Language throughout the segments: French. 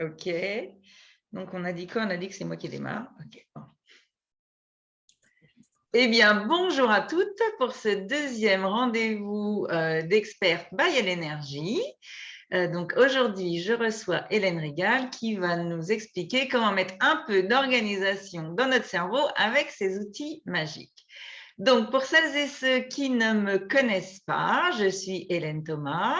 Ok. Donc, on a dit quoi? On a dit que c'est moi qui démarre. Ok. Bon. Eh bien, bonjour à toutes pour ce deuxième rendez-vous d'Experts by l'énergie. Donc, aujourd'hui, je reçois Hélène Rigal qui va nous expliquer comment mettre un peu d'organisation dans notre cerveau avec ces outils magiques. Donc, pour celles et ceux qui ne me connaissent pas, je suis Hélène Thomas.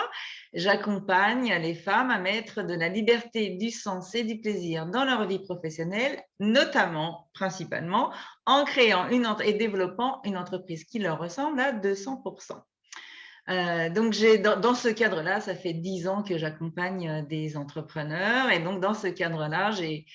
J'accompagne les femmes à mettre de la liberté, du sens et du plaisir dans leur vie professionnelle, notamment, principalement, en créant et développant une entreprise qui leur ressemble à 200%. Donc, dans ce cadre-là, ça fait 10 ans que j'accompagne des entrepreneurs. Et donc, dans ce cadre-là, j'ai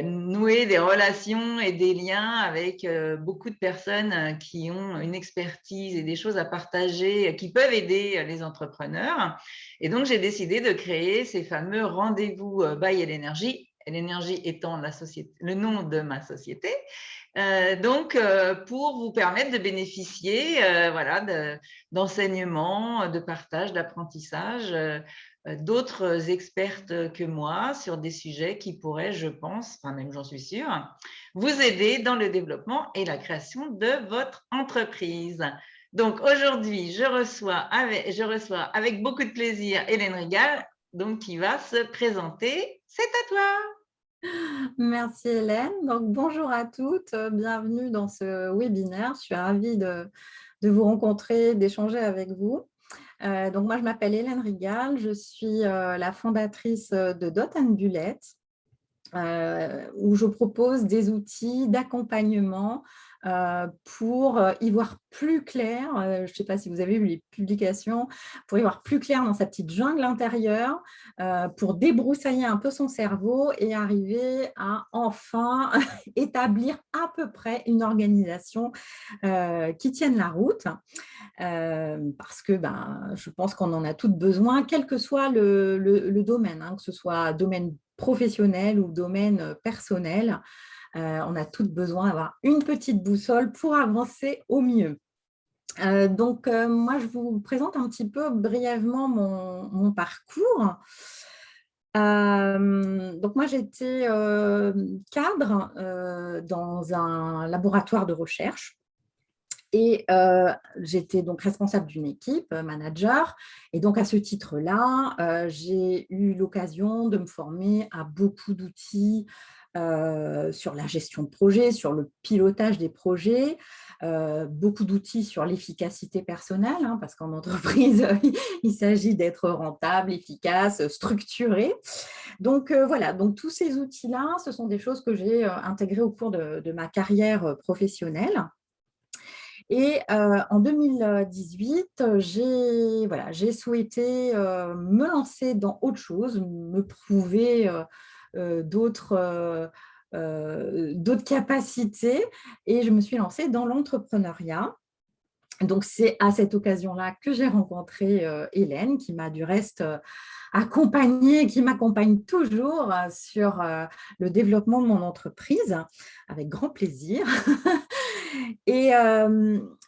nouer des relations et des liens avec beaucoup de personnes qui ont une expertise et des choses à partager qui peuvent aider les entrepreneurs. Et donc, j'ai décidé de créer ces fameux rendez-vous by l'énergie, l'énergie étant le nom de ma société. Pour vous permettre de bénéficier d'enseignements, de partage, d'apprentissage d'autres expertes que moi sur des sujets qui pourraient, je pense, enfin même j'en suis sûre, vous aider dans le développement et la création de votre entreprise. Donc aujourd'hui, je reçois avec beaucoup de plaisir Hélène Rigal, donc qui va se présenter. C'est à toi. Merci Hélène. Donc, bonjour à toutes, bienvenue dans ce webinaire. Je suis ravie de vous rencontrer, d'échanger avec vous. Donc, moi, je m'appelle Hélène Rigal, je suis la fondatrice de Dot and Bullet, où je propose des outils d'accompagnement pour y voir plus clair. Je ne sais pas si vous avez vu les publications, pour y voir plus clair dans sa petite jungle intérieure, pour débroussailler un peu son cerveau et arriver à enfin établir à peu près une organisation qui tienne la route. Parce que je pense qu'on en a toutes besoin, quel que soit le domaine, que ce soit domaine professionnel ou domaine personnel. On a toutes besoin d'avoir une petite boussole pour avancer au mieux. Moi, je vous présente un petit peu brièvement mon parcours. Donc, moi, j'étais cadre dans un laboratoire de recherche. Et j'étais donc responsable d'une équipe, manager. Et donc, à ce titre-là, j'ai eu l'occasion de me former à beaucoup d'outils sur la gestion de projet, sur le pilotage des projets, beaucoup d'outils sur l'efficacité personnelle, parce qu'en entreprise, il s'agit d'être rentable, efficace, structuré. Donc, voilà, donc tous ces outils-là, ce sont des choses que j'ai intégrées au cours de ma carrière professionnelle. Et en 2018, j'ai souhaité me lancer dans autre chose, me prouver d'autres capacités, et je me suis lancée dans l'entrepreneuriat. Donc, c'est à cette occasion-là que j'ai rencontré Hélène, qui m'a du reste accompagnée, qui m'accompagne toujours sur le développement de mon entreprise, avec grand plaisir. Et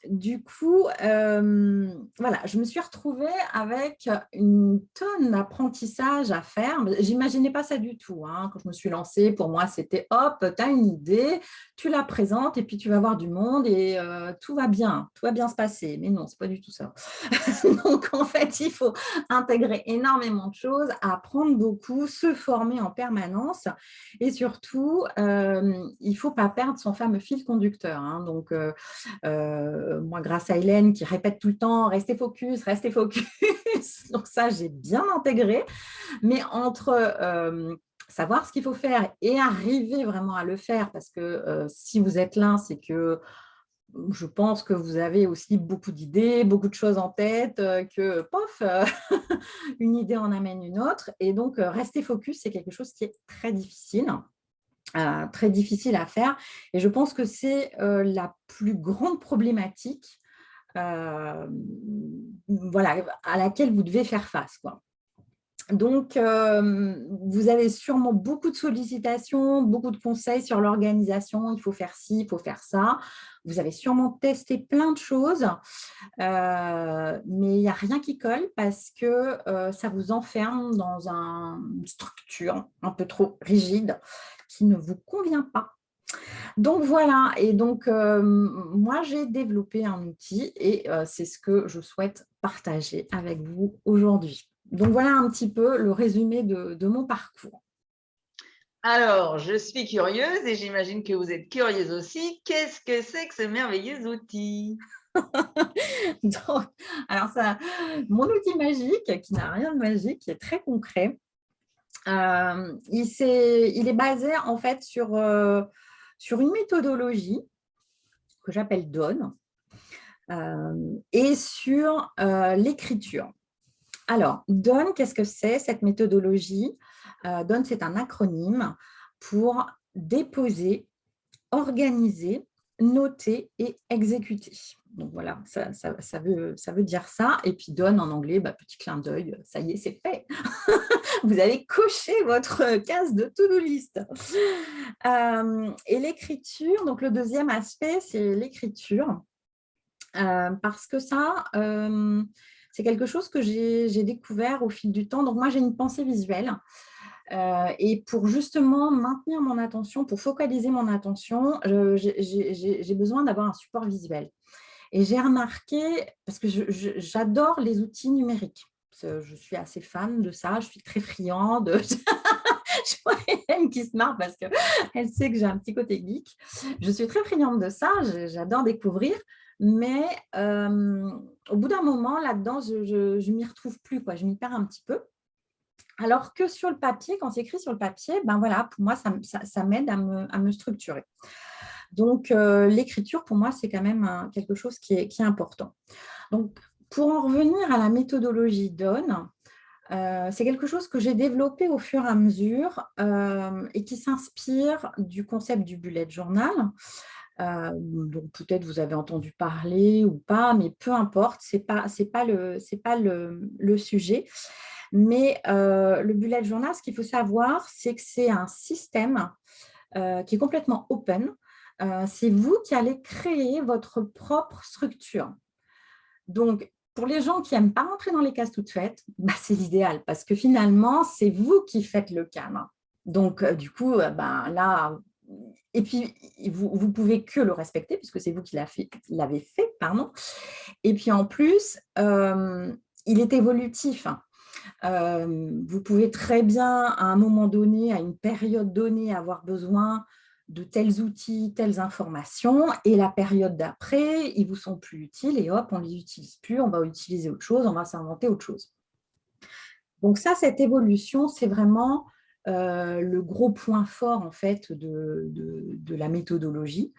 du coup, voilà, je me suis retrouvée avec une tonne d'apprentissage à faire. J'imaginais pas ça du tout, quand je me suis lancée. Pour moi, c'était hop, tu as une idée, tu la présentes et puis tu vas voir du monde et tout va bien se passer. Mais non, c'est pas du tout ça. Donc, en fait, il faut intégrer énormément de choses, apprendre beaucoup, se former en permanence et surtout, il ne faut pas perdre son fameux fil conducteur. Donc, moi, grâce à Hélène qui répète tout le temps « restez focus », donc ça, j'ai bien intégré. Mais entre savoir ce qu'il faut faire et arriver vraiment à le faire, parce que si vous êtes là, c'est que je pense que vous avez aussi beaucoup d'idées, beaucoup de choses en tête, que pof, une idée en amène une autre. Et donc, rester focus, c'est quelque chose qui est très difficile à faire. Et je pense que c'est la plus grande problématique voilà, à laquelle vous devez faire face, quoi. Donc, vous avez sûrement beaucoup de sollicitations, beaucoup de conseils sur l'organisation. Il faut faire ci, il faut faire ça. Vous avez sûrement testé plein de choses, mais il n'y a rien qui colle parce que ça vous enferme dans une structure un peu trop rigide qui ne vous convient pas. Donc voilà, et donc moi j'ai développé un outil et c'est ce que je souhaite partager avec vous aujourd'hui. Donc voilà un petit peu le résumé de mon parcours. Alors, je suis curieuse et j'imagine que vous êtes curieuse aussi. Qu'est-ce que c'est que ce merveilleux outil? Donc, alors ça, mon outil magique, qui n'a rien de magique, qui est très concret, il est basé en fait sur une méthodologie que j'appelle DONE et sur l'écriture. Alors, DONE, qu'est-ce que c'est cette méthodologie? DONE, c'est un acronyme pour déposer, organiser, noter et exécuter. Donc voilà, ça veut dire ça. Et puis DONE en anglais, petit clin d'œil, ça y est, c'est fait. Vous avez coché votre case de to-do list. Et l'écriture, donc le deuxième aspect, c'est l'écriture. Parce que ça, c'est quelque chose que j'ai découvert au fil du temps. Donc moi, j'ai une pensée visuelle. Et pour justement maintenir mon attention, pour focaliser mon attention, j'ai besoin d'avoir un support visuel. Et j'ai remarqué, parce que j'adore les outils numériques. Je suis assez fan de ça, je suis très friande. Je vois Hélène qui se marre parce qu'elle sait que j'ai un petit côté geek. Je suis très friande de ça, j'adore découvrir, mais au bout d'un moment, là-dedans, je ne m'y retrouve plus, quoi. Je m'y perds un petit peu. Alors que sur le papier, quand c'est écrit sur le papier, ben voilà, pour moi, ça m'aide à me structurer. Donc, l'écriture, pour moi, c'est quand même quelque chose qui est important. Donc, pour en revenir à la méthodologie DONE, c'est quelque chose que j'ai développé au fur et à mesure et qui s'inspire du concept du bullet journal. Donc, peut-être vous avez entendu parler ou pas, mais peu importe, ce n'est pas le sujet. Mais le bullet journal, ce qu'il faut savoir, c'est que c'est un système qui est complètement open. C'est vous qui allez créer votre propre structure. Donc, pour les gens qui n'aiment pas rentrer dans les cases toutes faites, c'est l'idéal parce que finalement, c'est vous qui faites le cadre. Donc, du coup, là, et puis, vous ne pouvez que le respecter puisque c'est vous qui l'avez fait, pardon. Et puis, en plus, il est évolutif. Vous pouvez très bien, à un moment donné, à une période donnée, avoir besoin de tels outils, telles informations, et la période d'après, ils ne vous sont plus utiles, et hop, on ne les utilise plus, on va utiliser autre chose, on va s'inventer autre chose. Donc ça, cette évolution, c'est vraiment le gros point fort en fait de la méthodologie.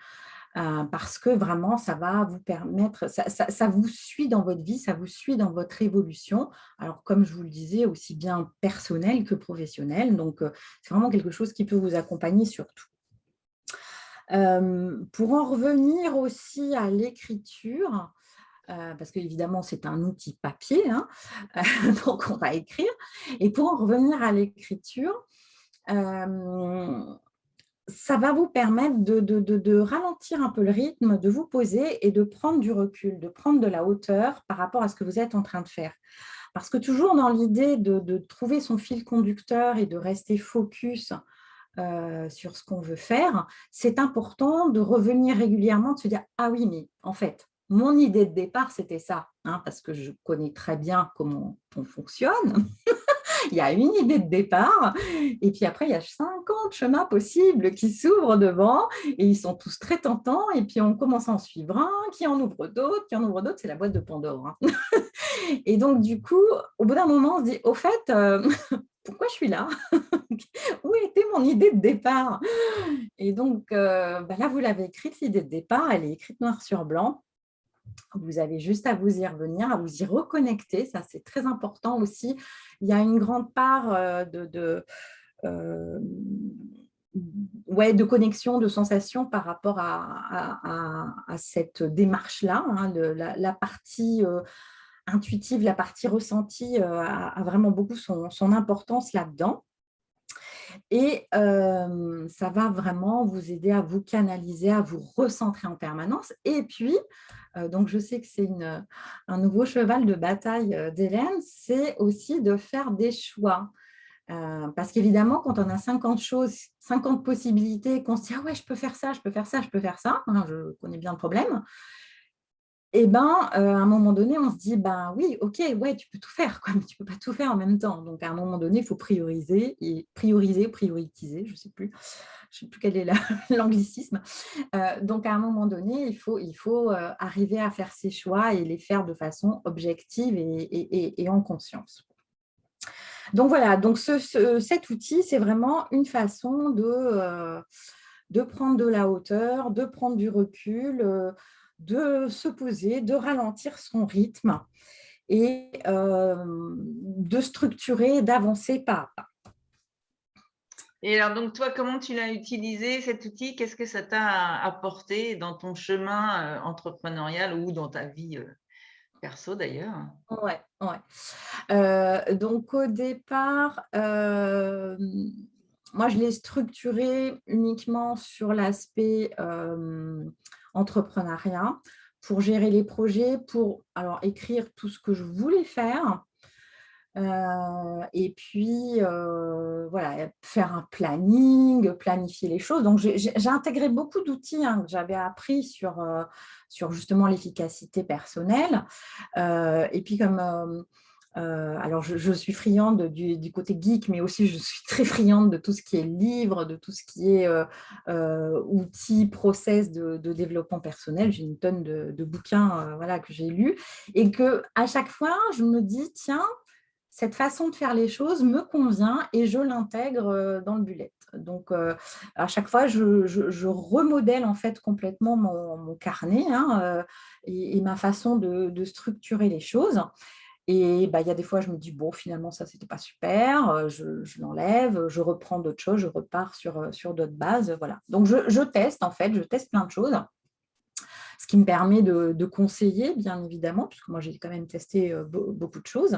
Parce que vraiment, ça va vous permettre, ça vous suit dans votre vie, ça vous suit dans votre évolution. Alors, comme je vous le disais, aussi bien personnel que professionnel. Donc, c'est vraiment quelque chose qui peut vous accompagner surtout. Pour en revenir aussi à l'écriture, parce qu'évidemment, c'est un outil papier, hein, donc on va écrire. Et pour en revenir à l'écriture, ça va vous permettre de ralentir un peu le rythme, de vous poser et de prendre du recul, de prendre de la hauteur par rapport à ce que vous êtes en train de faire. Parce que toujours dans l'idée de trouver son fil conducteur et de rester focus sur ce qu'on veut faire, c'est important de revenir régulièrement, de se dire « Ah oui, mais en fait, mon idée de départ, c'était ça, hein, parce que je connais très bien comment on fonctionne. » Il y a une idée de départ, et puis après, il y a 50 chemins possibles qui s'ouvrent devant, et ils sont tous très tentants, et puis on commence à en suivre un, qui en ouvre d'autres, c'est la boîte de Pandore. Hein. Et donc, du coup, au bout d'un moment, on se dit, au fait, pourquoi je suis là? Où était mon idée de départ? Et donc, là, vous l'avez écrite, l'idée de départ, elle est écrite noir sur blanc. Vous avez juste à vous y revenir, à vous y reconnecter. Ça, c'est très important aussi. Il y a une grande part de connexion, de sensation par rapport à cette démarche-là, hein, la partie intuitive, la partie ressentie a vraiment beaucoup son importance là-dedans. Et ça va vraiment vous aider à vous canaliser, à vous recentrer en permanence. Et puis, donc je sais que c'est un nouveau cheval de bataille d'Hélène, c'est aussi de faire des choix. Parce qu'évidemment, quand on a 50 choses, 50 possibilités, qu'on se dit « Ah ouais, je peux faire ça, je peux faire ça, je peux faire ça hein, », je connais bien le problème, et ben, à un moment donné, on se dit, ben oui, ok, ouais, tu peux tout faire, quoi, mais tu ne peux pas tout faire en même temps. Donc, à un moment donné, il faut prioriser, prioriser, je sais plus quel est l'anglicisme. Donc, à un moment donné, il faut arriver à faire ses choix et les faire de façon objective et en conscience. Donc, voilà, donc cet outil, c'est vraiment une façon de prendre de la hauteur, de prendre du recul, de se poser, de ralentir son rythme et de structurer, d'avancer pas à pas. Et alors, donc, toi, comment tu l'as utilisé, cet outil? Qu'est-ce que ça t'a apporté dans ton chemin entrepreneurial ou dans ta vie perso d'ailleurs? Ouais, ouais. Donc, au départ, moi, je l'ai structuré uniquement sur l'aspect entrepreneuriat pour gérer les projets, pour alors, écrire tout ce que je voulais faire. Et puis, voilà, faire un planning, planifier les choses. Donc, j'ai intégré beaucoup d'outils que j'avais appris sur justement l'efficacité personnelle. Et puis, comme alors, je suis friande du côté geek, mais aussi je suis très friande de tout ce qui est livre, de tout ce qui est outils, process de développement personnel. J'ai une tonne de bouquins voilà, que j'ai lus. Et qu'à chaque fois, je me dis, tiens, cette façon de faire les choses me convient et je l'intègre dans le bullet. Donc, à chaque fois, je remodèle en fait complètement mon carnet et ma façon de structurer les choses. Et bah, il y a des fois, je me dis, bon, finalement, ça, c'était pas super, je l'enlève, je reprends d'autres choses, je repars sur d'autres bases. Voilà. Donc, je teste, en fait, je teste plein de choses, ce qui me permet de conseiller, bien évidemment, puisque moi, j'ai quand même testé beaucoup de choses.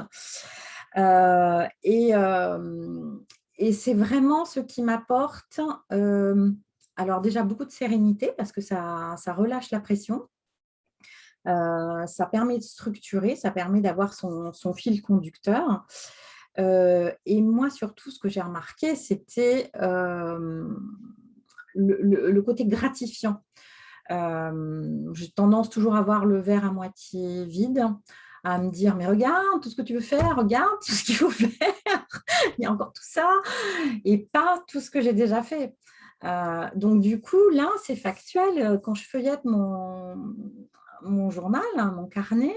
Euh, et, euh, et c'est vraiment ce qui m'apporte, alors déjà beaucoup de sérénité parce que ça relâche la pression, ça permet de structurer, ça permet d'avoir son fil conducteur. Et moi, surtout, ce que j'ai remarqué, c'était le côté gratifiant. J'ai tendance toujours à voir le verre à moitié vide, à me dire, mais regarde tout ce que tu veux faire, regarde tout ce qu'il faut faire, il y a encore tout ça, et pas tout ce que j'ai déjà fait. Donc, du coup, là, c'est factuel. Quand je feuillette mon journal, mon carnet,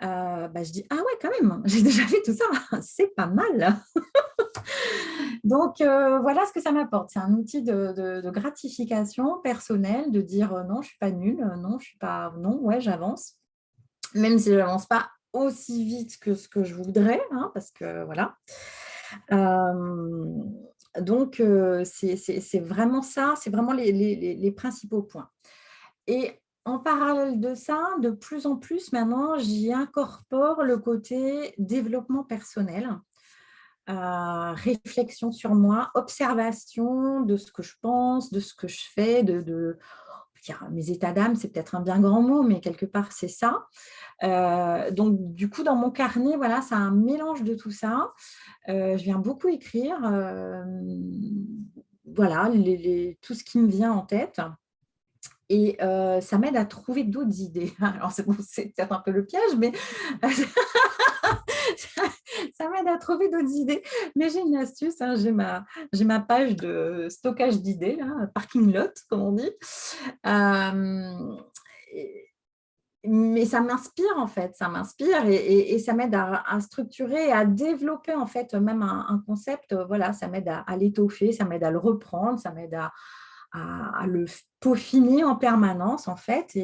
bah, je dis, ah ouais, quand même, j'ai déjà fait tout ça, c'est pas mal. Donc, voilà ce que ça m'apporte. C'est un outil de gratification personnelle, de dire non, je ne suis pas nulle, non, je suis pas, non, ouais, j'avance. Même si je n'avance pas aussi vite que ce que je voudrais, parce que voilà. Donc, c'est vraiment ça, c'est vraiment les principaux points. Et en parallèle de ça, de plus en plus maintenant, j'y incorpore le côté développement personnel, réflexion sur moi, observation de ce que je pense, de ce que je fais, mes états d'âme, c'est peut-être un bien grand mot, mais quelque part, c'est ça. Donc, du coup, dans mon carnet, voilà, c'est un mélange de tout ça. Je viens beaucoup écrire, voilà, tout ce qui me vient en tête. Et ça m'aide à trouver d'autres idées. Alors, c'est peut-être un peu le piège, mais ça m'aide à trouver d'autres idées. Mais j'ai une astuce, j'ai ma page de stockage d'idées, là, parking lot, comme on dit. Et- mais ça m'inspire, en fait, ça m'inspire et ça m'aide à structurer et à développer, en fait, même un concept. Voilà, ça m'aide à l'étoffer, ça m'aide à le reprendre, ça m'aide à le peaufiner en permanence, en fait.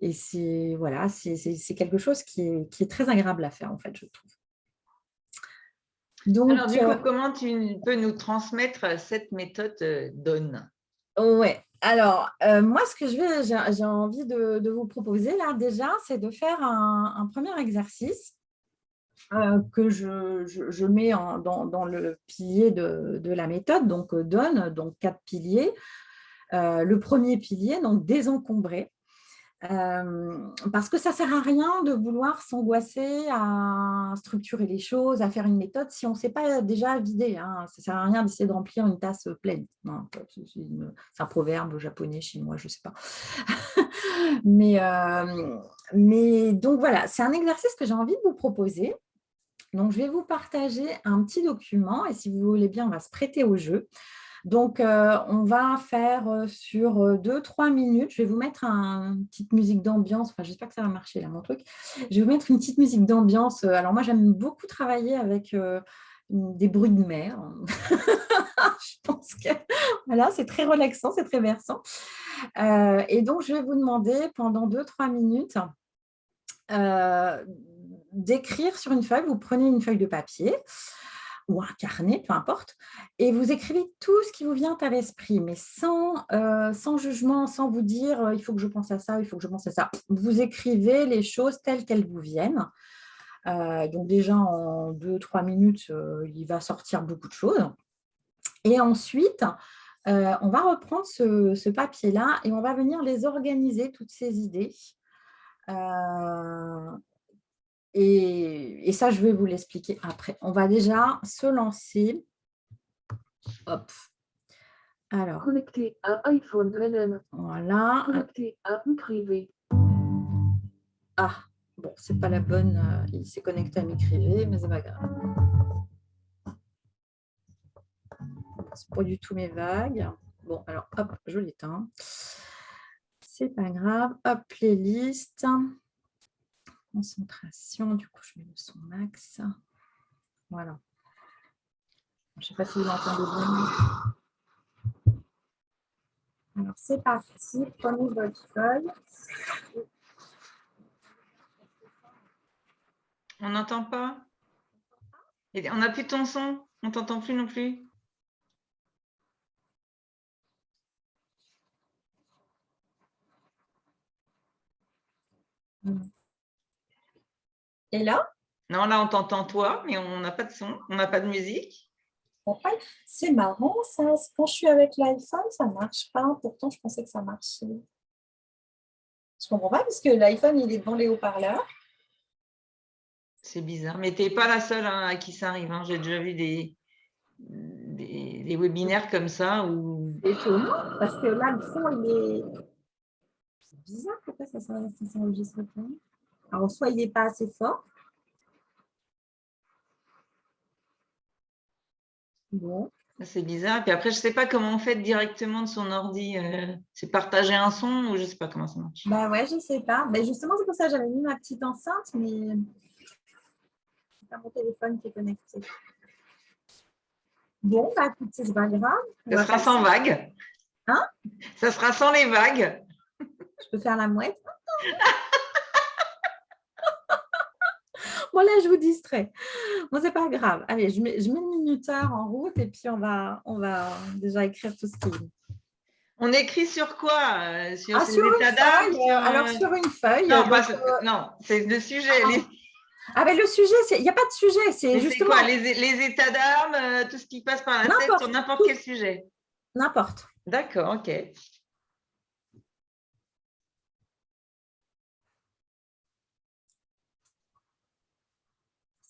Et c'est voilà, c'est quelque chose qui est très agréable à faire, en fait, je trouve. Alors, Donc, du coup, comment tu peux nous transmettre cette méthode DONE? ouais. Alors, moi, ce que j'ai envie de vous proposer là déjà, c'est de faire un premier exercice que je mets dans le pilier de la méthode, donc donne, donc 4 piliers. Le premier pilier, donc désencombrer. Parce que ça ne sert à rien de vouloir s'angoisser à structurer les choses, à faire une méthode si on ne sait pas déjà vider, hein. Ça ne sert à rien d'essayer de remplir une tasse pleine. Non, c'est un proverbe japonais, chinois, je ne sais pas. mais, donc voilà, c'est un exercice que j'ai envie de vous proposer. Donc, je vais vous partager un petit document et si vous voulez bien, on va se prêter au jeu. Donc, on va faire sur 2-3 minutes. Je vais vous mettre une petite musique d'ambiance. Enfin, j'espère que ça va marcher, là, mon truc. Je vais vous mettre une petite musique d'ambiance. Alors, moi, j'aime beaucoup travailler avec des bruits de mer. Je pense que voilà, c'est très relaxant, c'est très versant. Et donc, je vais vous demander pendant 2-3 minutes d'écrire sur une feuille. Vous prenez une feuille de papier ou un carnet, peu importe, et vous écrivez tout ce qui vous vient à l'esprit, mais sans jugement, sans vous dire il faut que je pense à ça, il faut que je pense à ça. Vous écrivez les choses telles qu'elles vous viennent. Donc déjà, en 2-3 minutes, il va sortir beaucoup de choses. Et ensuite, on va reprendre ce papier-là et on va venir les organiser, toutes ces idées. Et ça, je vais vous l'expliquer après. On va déjà se lancer. Hop. Alors, Connecté à iPhone LM. voilà. Connecté à mi privé. Ah, bon, c'est pas la bonne. Il s'est connecté à Micrivé, mais c'est pas grave. C'est pas du tout mes vagues. Bon, alors, hop, je l'éteins. C'est pas grave. Hop, playlist. Concentration. Du coup, je mets le son max. Voilà. Je ne sais pas si vous l'entendez bien. Alors, c'est parti. Prenez votre feuille. On n'entend pas? Et on n'a plus ton son? On t'entend plus non plus? Et là, Non, là, on t'entend toi, mais on n'a pas de son, on n'a pas de musique. c'est marrant, ça. Quand je suis avec l'iPhone, ça ne marche pas. Pourtant, je pensais que ça marchait. Je ne comprends pas, parce que l'iPhone, il est devant les haut-parleurs. C'est bizarre, mais tu n'es pas la seule à qui ça arrive, hein. J'ai déjà vu des webinaires comme ça où C'est étonnant, parce que là, le son, il est... C'est bizarre, pourquoi ça s'enregistre pas. Alors, soit il n'est pas assez fort. Bon. c'est bizarre. Puis après, je ne sais pas comment on fait directement de son ordi. C'est partager un son ou je ne sais pas comment ça marche. Bah ouais, je ne sais pas. Mais justement, c'est pour ça que j'avais mis ma petite enceinte, mais c'est pas mon téléphone qui est connecté. Bon, bah écoutez, c'est pas grave. Ça sera sans vagues. Hein? Ça sera sans les vagues. Je peux faire la mouette. Bon, là, je vous distrais. Bon, c'est pas grave. Allez, je mets le minuteur en route et puis on va déjà écrire tout ce qui est. On écrit sur quoi? Sur ces Sur une états d'âme? feuille. Alors, sur une feuille. Non, Donc, non, c'est le sujet. ben, le sujet, il n'y a pas de sujet. C'est justement. Quoi? Les états d'âme, tout ce qui passe par la tête sur n'importe quel sujet. N'importe. D'accord, ok.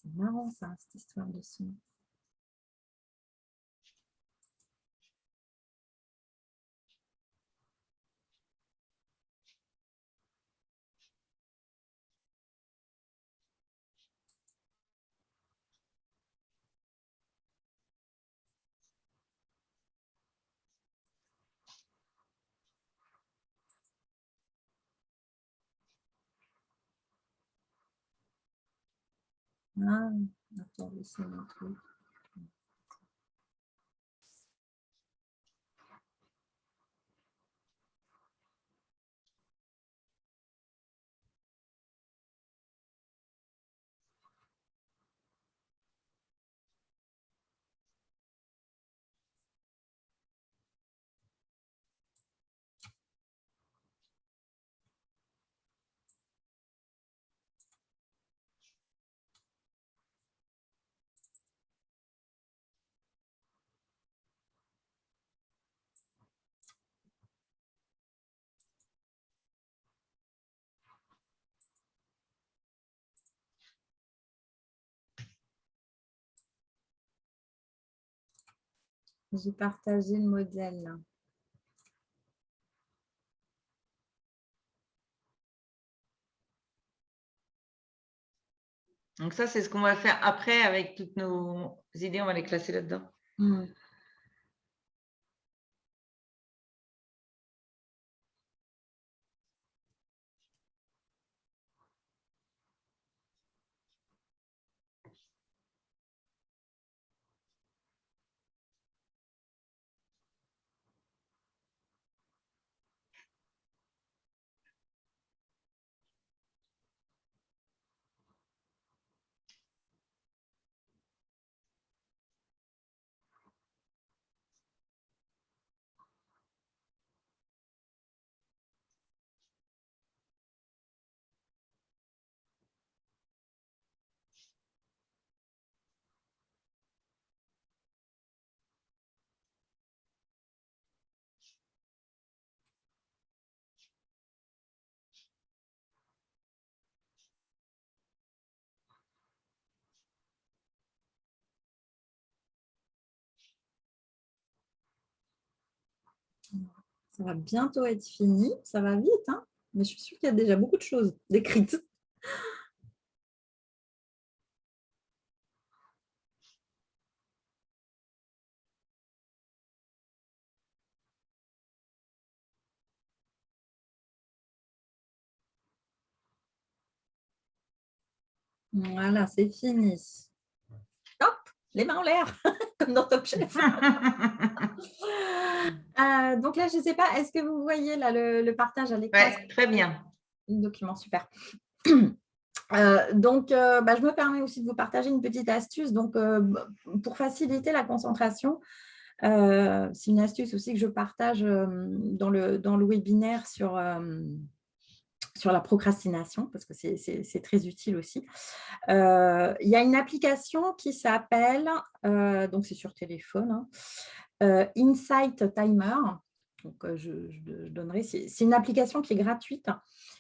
C'est marrant, ça, cette histoire de son. Ah, attends, laissez-moi un truc. J'ai partagé le modèle là. Donc ça, c'est ce qu'on va faire après avec toutes nos idées. On va les classer là-dedans. Ça va bientôt être fini. Ça va vite, hein, mais je suis sûre qu'il y a déjà beaucoup de choses décrites. Voilà, c'est fini. Hop, les mains en l'air, comme dans Top Chef. Donc là, je ne sais pas, est-ce que vous voyez là, le partage à l'écran? Ouais, très bien. Le document, super. Je me permets aussi de vous partager une petite astuce. Donc, pour faciliter la concentration, c'est une astuce aussi que je partage dans le webinaire sur la procrastination, parce que c'est très utile aussi. Il y a une application qui s'appelle, donc c'est sur téléphone, Insight Timer. Donc, je donnerai. C'est une application qui est gratuite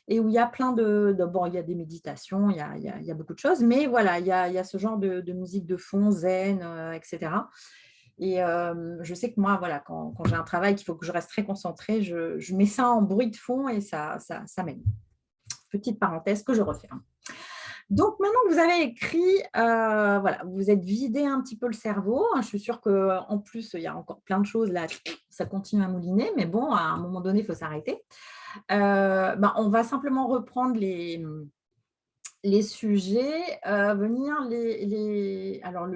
et où il y a plein bon, il y a des méditations, il y a beaucoup de choses, mais voilà, il y a ce genre de musique de fond, zen, etc. Et je sais que moi, voilà, quand j'ai un travail qu'il faut que je reste très concentrée, je mets ça en bruit de fond et ça m'aide. Petite parenthèse que je referme. Donc, maintenant que vous avez écrit, voilà, vous êtes vidé un petit peu le cerveau. Je suis sûre qu'en plus, il y a encore plein de choses là, ça continue à mouliner, mais bon, à un moment donné, il faut s'arrêter. On va simplement reprendre les sujets, venir alors,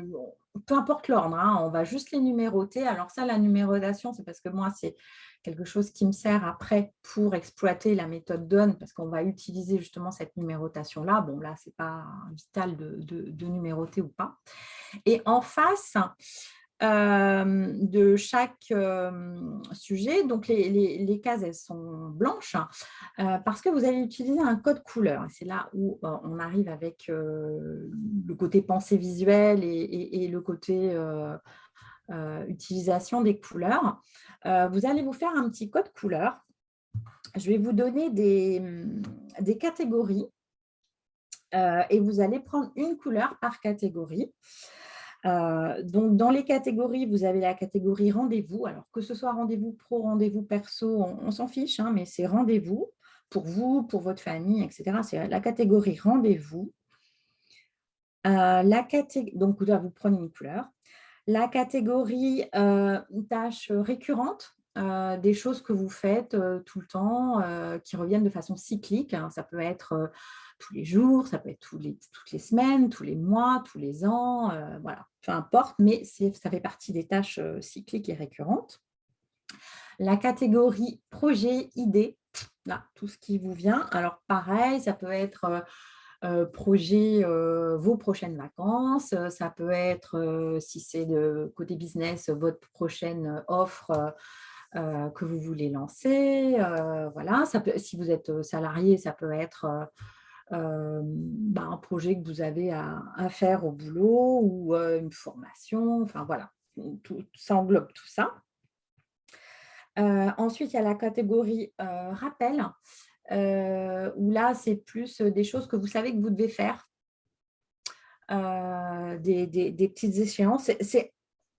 peu importe l'ordre, hein, on va juste les numéroter. Alors ça, la numérotation, c'est parce que moi, c'est quelque chose qui me sert après pour exploiter la méthode Donne, parce qu'on va utiliser justement cette numérotation-là. Bon, là, ce n'est pas vital de numéroter ou pas. Et en face de chaque sujet, donc les cases, elles sont blanches parce que vous allez utiliser un code couleur. C'est là où on arrive avec le côté pensée visuelle et le côté utilisation des couleurs. Vous allez vous faire un petit code couleur. Je vais vous donner des catégories et vous allez prendre une couleur par catégorie. Donc, dans les catégories, vous avez la catégorie rendez-vous. Alors, que ce soit rendez-vous pro, rendez-vous perso, on s'en fiche, hein, mais c'est rendez-vous pour vous, pour votre famille, etc. C'est la catégorie rendez-vous. Donc, là, vous prenez une couleur. La catégorie tâches récurrentes, des choses que vous faites tout le temps, qui reviennent de façon cyclique, hein. Ça peut être tous les jours, ça peut être toutes les semaines, tous les mois, tous les ans, voilà, peu importe, mais ça fait partie des tâches cycliques et récurrentes. La catégorie projet, idée, là, tout ce qui vous vient. Alors, pareil, ça peut être projet vos prochaines vacances, ça peut être, si c'est de côté business, votre prochaine offre que vous voulez lancer. Voilà, si vous êtes salarié, ça peut être un projet que vous avez à faire au boulot ou une formation. Enfin, voilà, ça englobe tout ça. Ensuite, il y a la catégorie rappel, où là, c'est plus des choses que vous savez que vous devez faire, des petites échéances. C'est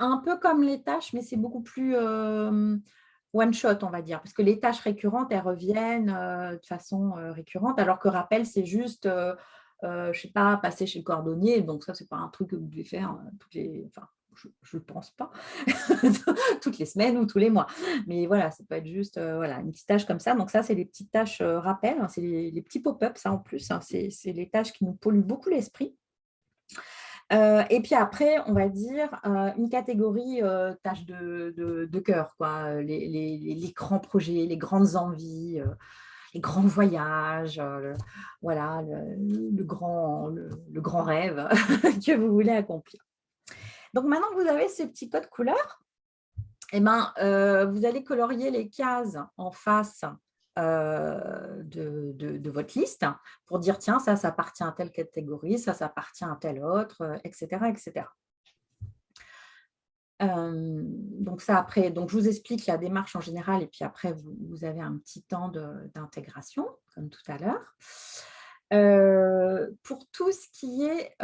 un peu comme les tâches, mais c'est beaucoup plus one shot, on va dire, parce que les tâches récurrentes, elles reviennent de façon récurrente, alors que rappel, c'est juste, je ne sais pas, passer chez le cordonnier. Donc ça, c'est pas un truc que vous devez faire toutes les, enfin, je ne pense pas, toutes les semaines ou tous les mois. Mais voilà, ça peut être juste voilà, une petite tâche comme ça. Donc ça, c'est les petites tâches rappel, hein, c'est les petits pop-up, ça en plus, hein, c'est les tâches qui nous polluent beaucoup l'esprit. Et puis après, on va dire une catégorie tâches de cœur, quoi, les grands projets, les grandes envies, les grands voyages, voilà, le grand rêve que vous voulez accomplir. Donc maintenant que vous avez ces petits codes couleurs, eh ben, vous allez colorier les cases en face de votre liste pour dire tiens, ça appartient à telle catégorie, ça appartient à telle autre, etc., etc. Donc ça après, donc je vous explique la démarche en général et puis après vous avez un petit temps d'intégration comme tout à l'heure. Pour tout ce qui est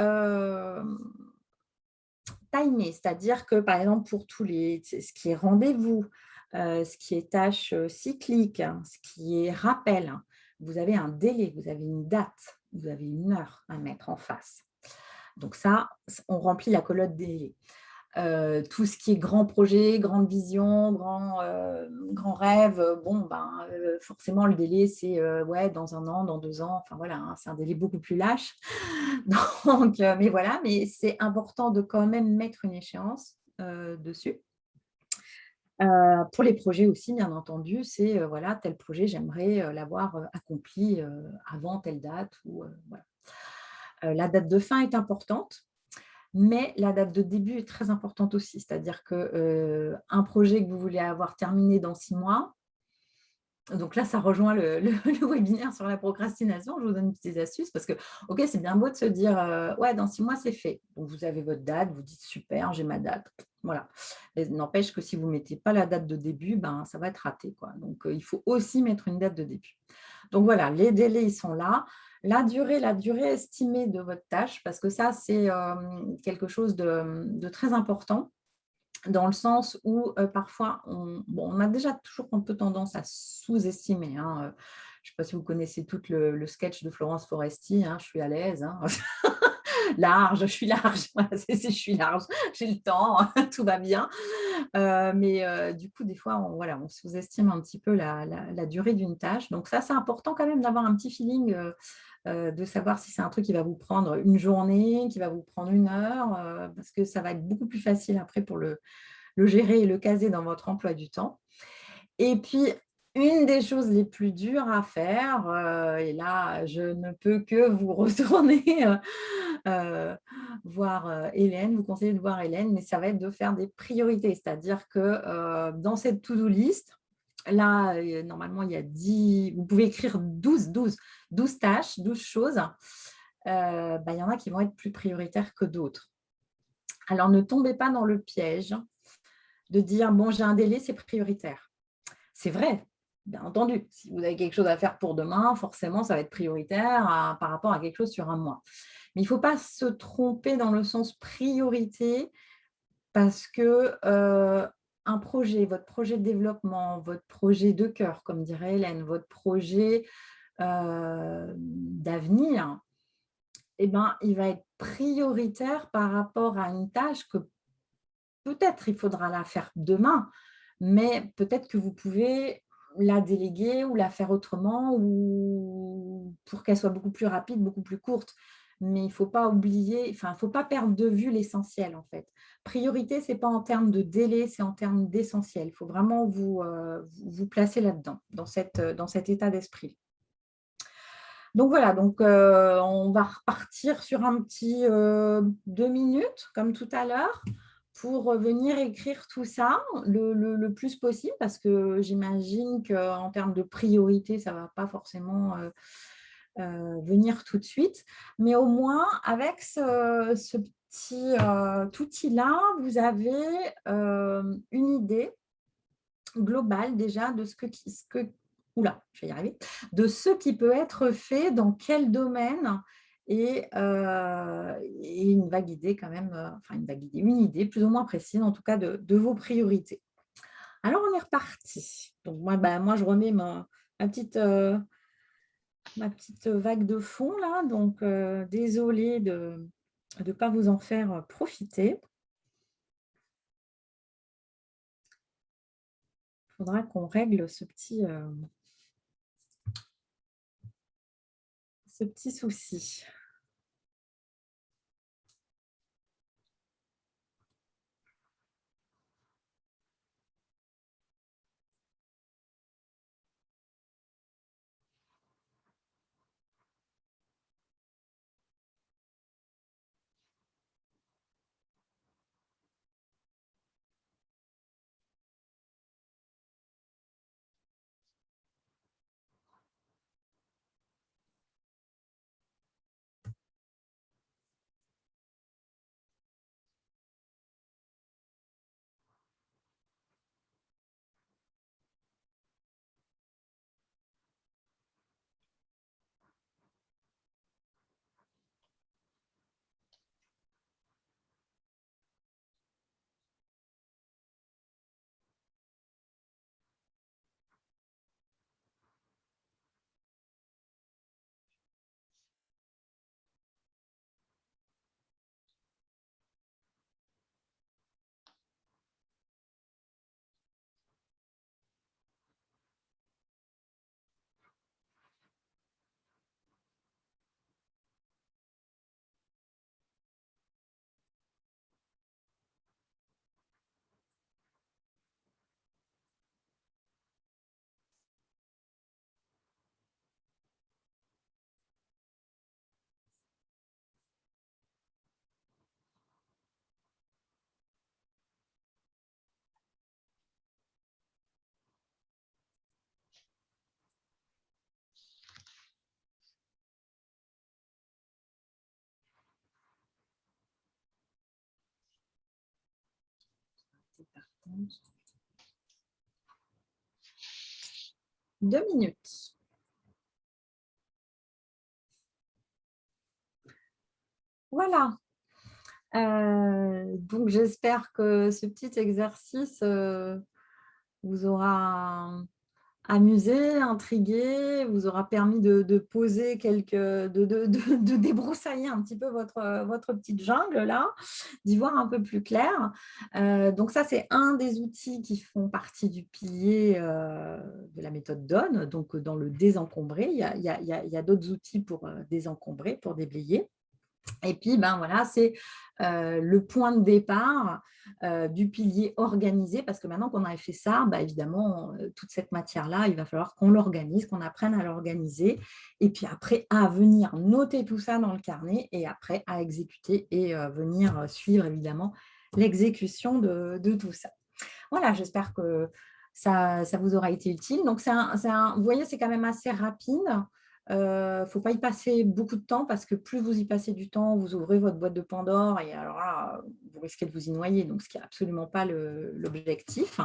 timé, c'est-à-dire que par exemple pour ce qui est rendez-vous, ce qui est tâche cyclique, hein, ce qui est rappel, hein, vous avez un délai, vous avez une date, vous avez une heure à mettre en face. Donc ça, on remplit la colonne délai. Tout ce qui est grand projet, grande vision, grand rêve, bon, ben, forcément, le délai, c'est ouais, dans 1 an, dans 2 ans, enfin voilà, hein, c'est un délai beaucoup plus lâche. Donc, mais voilà, mais c'est important de quand même mettre une échéance dessus. Pour les projets aussi, bien entendu, c'est voilà, tel projet, j'aimerais l'avoir accompli avant telle date. Ou, voilà. La date de fin est importante. Mais la date de début est très importante aussi, c'est-à-dire qu'un projet que vous voulez avoir terminé dans 6 mois, donc là, ça rejoint le webinaire sur la procrastination. Je vous donne une petite astuce parce que, OK, c'est bien beau de se dire, ouais, dans 6 mois, c'est fait. Donc, vous avez votre date, vous dites, super, j'ai ma date. Voilà. Mais n'empêche que si vous ne mettez pas la date de début, ben, ça va être raté, quoi. Donc, il faut aussi mettre une date de début. Donc, voilà, les délais, ils sont là. La durée estimée de votre tâche, parce que ça, c'est quelque chose de très important dans le sens où parfois, on a déjà toujours un peu tendance à sous-estimer, hein. Je ne sais pas si vous connaissez tout le sketch de Florence Foresti, hein, je suis à l'aise, hein. Large, je suis large, voilà, je suis large, j'ai le temps, tout va bien. Mais du coup, des fois, voilà, on sous-estime un petit peu la durée d'une tâche. Donc ça, c'est important quand même d'avoir un petit feeling de savoir si c'est un truc qui va vous prendre une journée, qui va vous prendre 1 heure, parce que ça va être beaucoup plus facile après pour le gérer et le caser dans votre emploi du temps. Et puis, une des choses les plus dures à faire, et là, je ne peux que vous retourner voir Hélène, vous conseiller de voir Hélène, mais ça va être de faire des priorités. C'est-à-dire que dans cette to-do list, là, normalement, il y a 10, vous pouvez écrire 12 tâches, 12 choses. Il y en a qui vont être plus prioritaires que d'autres. Alors, ne tombez pas dans le piège de dire, bon, j'ai un délai, c'est prioritaire. C'est vrai, bien entendu. Si vous avez quelque chose à faire pour demain, forcément, ça va être prioritaire par rapport à quelque chose sur 1 mois. Mais il ne faut pas se tromper dans le sens priorité parce que un projet, votre projet de développement, votre projet de cœur, comme dirait Hélène, votre projet d'avenir, eh ben, il va être prioritaire par rapport à une tâche que peut-être il faudra la faire demain, mais peut-être que vous pouvez la déléguer ou la faire autrement ou pour qu'elle soit beaucoup plus rapide, beaucoup plus courte. Mais il ne faut pas oublier, enfin, il ne faut pas perdre de vue l'essentiel en fait. Priorité, ce n'est pas en termes de délai, c'est en termes d'essentiel. Il faut vraiment vous placer là-dedans, dans cet état d'esprit. Donc voilà, donc, on va repartir sur un petit 2 minutes, comme tout à l'heure, pour venir écrire tout ça le plus possible, parce que j'imagine qu'en termes de priorité, ça ne va pas forcément venir tout de suite. Mais au moins, avec ce petit outil-là, vous avez une idée globale déjà de oula, je vais y arriver, de ce qui peut être fait dans quel domaine et une vague idée quand même, enfin une vague idée, une idée plus ou moins précise en tout cas de vos priorités. Alors on est reparti. Donc moi je remets ma petite, ma petite vague de fond là, donc désolée de ne pas vous en faire profiter. Il faudra qu'on règle ce petit souci. C'est 2 minutes. Voilà. Donc j'espère que ce petit exercice, vous aura amusé, intrigué, vous aura permis de poser quelques de débroussailler un petit peu votre petite jungle là, d'y voir un peu plus clair. Donc ça, c'est un des outils qui font partie du pilier, de la méthode DONE, donc dans le désencombrer. Il y a d'autres outils pour, désencombrer, pour déblayer. Et puis, ben voilà, c'est le point de départ du pilier organisé, parce que maintenant qu'on a fait ça, bah, évidemment, toute cette matière-là, il va falloir qu'on l'organise, qu'on apprenne à l'organiser, et puis après, à venir noter tout ça dans le carnet, et après, à exécuter et venir suivre, évidemment, l'exécution de tout ça. Voilà, j'espère que ça vous aura été utile. Donc, vous voyez, c'est quand même assez rapide. Il ne faut pas y passer beaucoup de temps parce que plus vous y passez du temps, vous ouvrez votre boîte de Pandore et alors là, vous risquez de vous y noyer, donc ce qui n'est absolument pas l'objectif.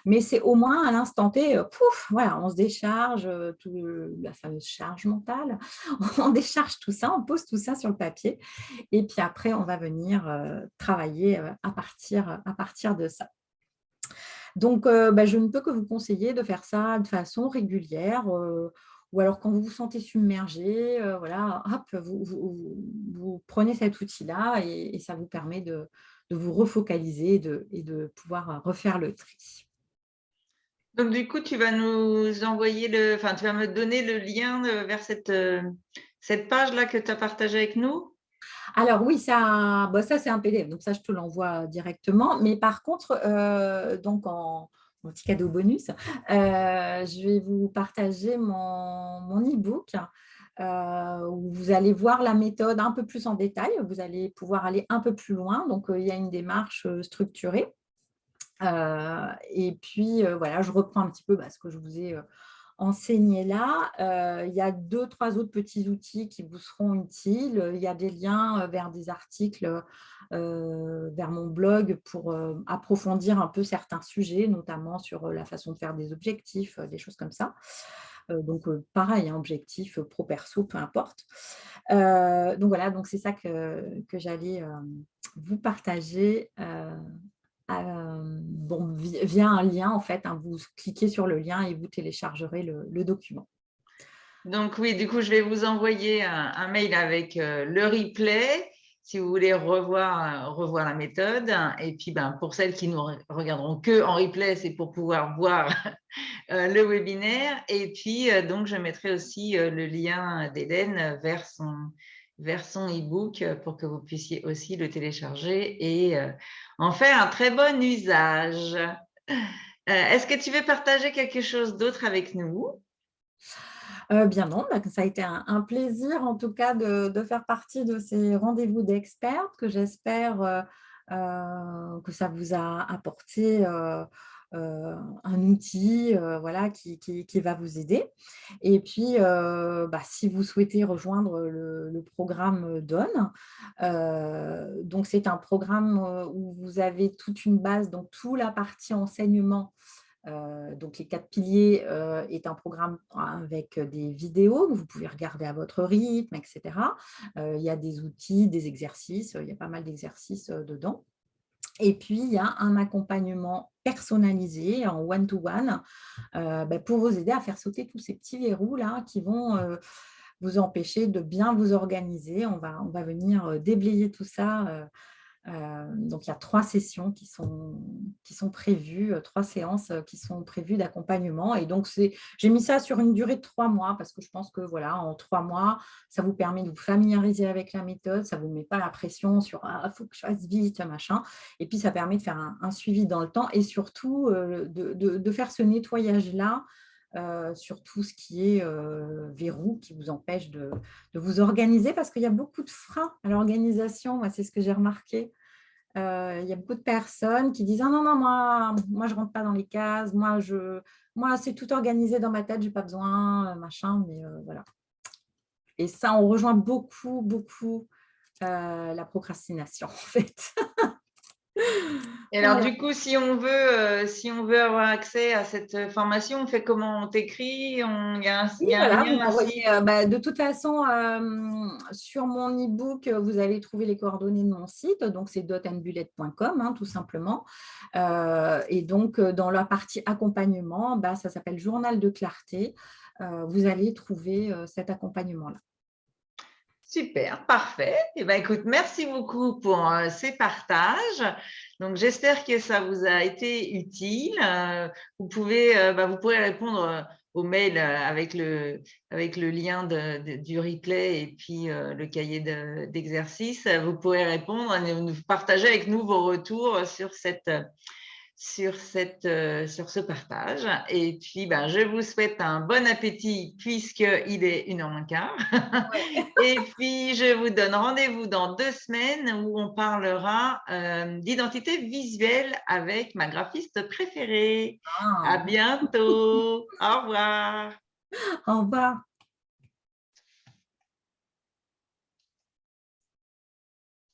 Mais c'est au moins à l'instant T, pouf, voilà, on se décharge, la fameuse charge mentale, on décharge tout ça, on pose tout ça sur le papier et puis après, on va venir travailler à partir de ça. Donc, je ne peux que vous conseiller de faire ça de façon régulière, ou alors quand vous vous sentez submergé, voilà, hop, vous prenez cet outil-là et ça vous permet de vous refocaliser et de pouvoir refaire le tri. Donc, du coup, tu vas nous envoyer enfin, tu vas me donner le lien vers cette page-là que tu as partagée avec nous. Alors oui, ça c'est un PDF, donc ça je te l'envoie directement. Mais par contre, donc en petit cadeau bonus, je vais vous partager mon e-book où vous allez voir la méthode un peu plus en détail. Vous allez pouvoir aller un peu plus loin. Donc il y a une démarche structurée. Et puis voilà, je reprends un petit peu ce que je vous ai enseigné là. Il y a 2-3 autres petits outils qui vous seront utiles. Il y a des liens vers des articles, vers mon blog pour approfondir un peu certains sujets, notamment sur la façon de faire des objectifs, des choses comme ça. Donc, pareil, hein, objectif pro-perso, peu importe. Donc voilà, donc c'est ça que j'allais vous partager. Bon, via un lien, en fait, hein, vous cliquez sur le lien et vous téléchargerez le document. Donc oui, du coup, je vais vous envoyer un mail avec le replay si vous voulez revoir la méthode. Et puis, pour celles qui nous regarderont que en replay, c'est pour pouvoir voir le webinaire. Et puis, donc, je mettrai aussi le lien d'Hélène vers son e-book pour que vous puissiez aussi le télécharger et en faire un très bon usage. Est-ce que tu veux partager quelque chose d'autre avec nous? Bien non, ça a été un plaisir en tout cas de faire partie de ces rendez-vous d'experts que j'espère, que ça vous a apporté, un outil, voilà qui va vous aider et puis, si vous souhaitez rejoindre le programme DAWN, donc c'est un programme, où vous avez toute une base, donc toute la partie enseignement. Donc, les 4 piliers est un programme avec des vidéos que vous pouvez regarder à votre rythme, etc. Il y a des outils, des exercices, il y a pas mal d'exercices dedans. Et puis, il y a un accompagnement personnalisé en one-to-one pour vous aider à faire sauter tous ces petits verrous là qui vont vous empêcher de bien vous organiser. On va venir déblayer tout ça. Donc, il y a 3 sessions qui sont prévues, 3 séances qui sont prévues d'accompagnement. Et donc, j'ai mis ça sur une durée de 3 mois parce que je pense que voilà, en 3 mois, ça vous permet de vous familiariser avec la méthode, ça ne vous met pas la pression sur «Ah, il faut que je fasse vite, machin». Et puis, ça permet de faire un suivi dans le temps et surtout de faire ce nettoyage-là sur tout ce qui est verrou qui vous empêche de vous organiser parce qu'il y a beaucoup de freins à l'organisation. Moi, c'est ce que j'ai remarqué. Il y a beaucoup de personnes qui disent: «Ah non, non, moi je ne rentre pas dans les cases, moi c'est tout organisé dans ma tête, je n'ai pas besoin, machin», mais voilà. Et ça, on rejoint beaucoup, beaucoup la procrastination, en fait. Et alors, Voilà. du coup, si on veut avoir accès à cette formation, on fait comment? On t'écrit? Il Oui, y a un voilà, vous lien aussi? m'envoyez, de toute façon, sur mon e-book, vous allez trouver les coordonnées de mon site, donc c'est dotandbullet.com, hein, tout simplement. Et donc, dans la partie accompagnement, ça s'appelle Journal de clarté. Vous allez trouver cet accompagnement-là. Super, parfait. Eh ben, écoute, merci beaucoup pour ces partages. Donc, j'espère que ça vous a été utile. Vous pourrez répondre au mail avec le lien du replay et puis le cahier d'exercice. Vous pourrez répondre et nous partager avec nous vos retours sur ce partage. Et puis, je vous souhaite un bon appétit puisqu'il est 1h moins quart. Ouais. Et puis, je vous donne rendez-vous dans 2 semaines où on parlera d'identité visuelle avec ma graphiste préférée. À Ah, bientôt. Au revoir. au revoir.